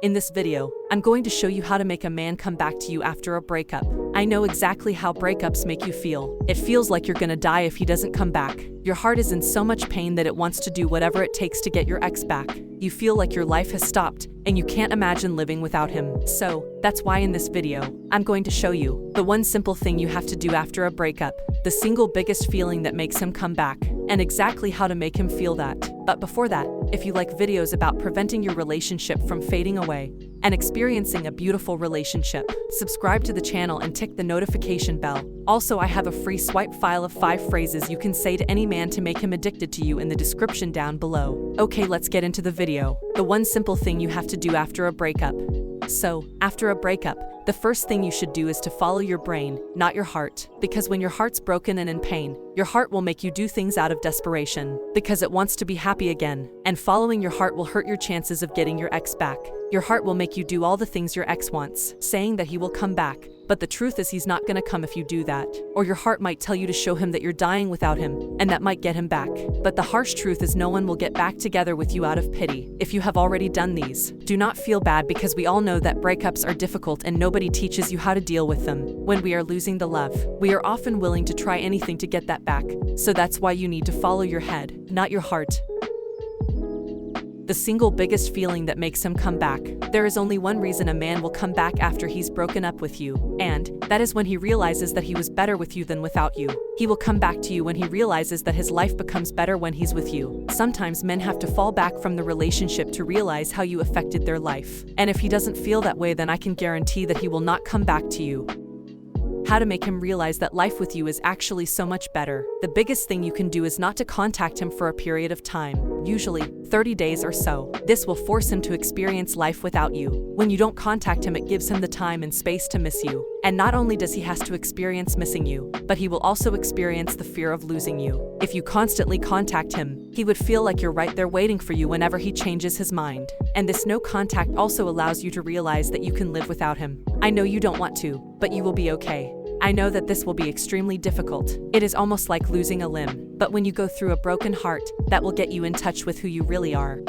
In this video, I'm going to show you how to make a man come back to you after a breakup. I know exactly how breakups make you feel. It feels like you're gonna die if he doesn't come back. Your heart is in so much pain that it wants to do whatever it takes to get your ex back. You feel like your life has stopped, and you can't imagine living without him. So, that's why in this video, I'm going to show you the one simple thing you have to do after a breakup, the single biggest feeling that makes him come back, and exactly how to make him feel that. But before that, if you like videos about preventing your relationship from fading away and experiencing a beautiful relationship, subscribe to the channel and tick the notification bell. Also, I have a free swipe file of 5 phrases you can say to any man to make him addicted to you in the description down below. Okay, let's get into the video. The one simple thing you have to do after a breakup. So, after a breakup, the first thing you should do is to follow your brain, not your heart. Because when your heart's broken and in pain, your heart will make you do things out of desperation, because it wants to be happy again. And following your heart will hurt your chances of getting your ex back. Your heart will make you do all the things your ex wants, saying that he will come back. But the truth is he's not gonna come if you do that. Or your heart might tell you to show him that you're dying without him, and that might get him back. But the harsh truth is no one will get back together with you out of pity. If you have already done these, do not feel bad, because we all know that breakups are difficult and nobody teaches you how to deal with them. When we are losing the love, we are often willing to try anything to get that back. So that's why you need to follow your head, not your heart. The single biggest feeling that makes him come back. There is only one reason a man will come back after he's broken up with you, and that is when he realizes that he was better with you than without you. He will come back to you when he realizes that his life becomes better when he's with you. Sometimes men have to fall back from the relationship to realize how you affected their life. And if he doesn't feel that way, then I can guarantee that he will not come back to you. How to make him realize that life with you is actually so much better. The biggest thing you can do is not to contact him for a period of time, usually 30 days or so. This will force him to experience life without you. When you don't contact him, it gives him the time and space to miss you. And not only does he has to experience missing you, but he will also experience the fear of losing you. If you constantly contact him, he would feel like you're right there waiting for you whenever he changes his mind. And this no contact also allows you to realize that you can live without him. I know you don't want to, but you will be okay. I know that this will be extremely difficult. It is almost like losing a limb, but when you go through a broken heart, that will get you in touch with who you really are.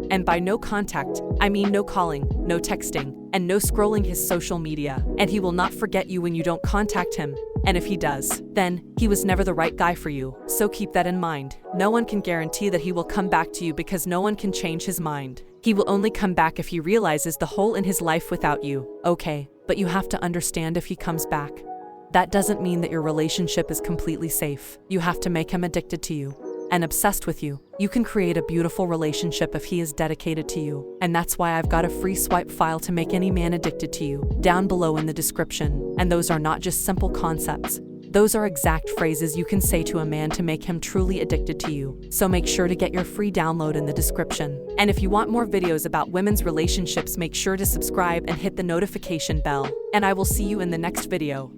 And by no contact, I mean no calling, no texting, and no scrolling his social media. And he will not forget you when you don't contact him. And if he does, then he was never the right guy for you. So keep that in mind. No one can guarantee that he will come back to you, because no one can change his mind. He will only come back if he realizes the hole in his life without you. Okay, but you have to understand, if he comes back, that doesn't mean that your relationship is completely safe. You have to make him addicted to you and obsessed with you. You can create a beautiful relationship if he is dedicated to you. And that's why I've got a free swipe file to make any man addicted to you down below in the description. And those are not just simple concepts. Those are exact phrases you can say to a man to make him truly addicted to you. So make sure to get your free download in the description. And if you want more videos about women's relationships, make sure to subscribe and hit the notification bell. And I will see you in the next video.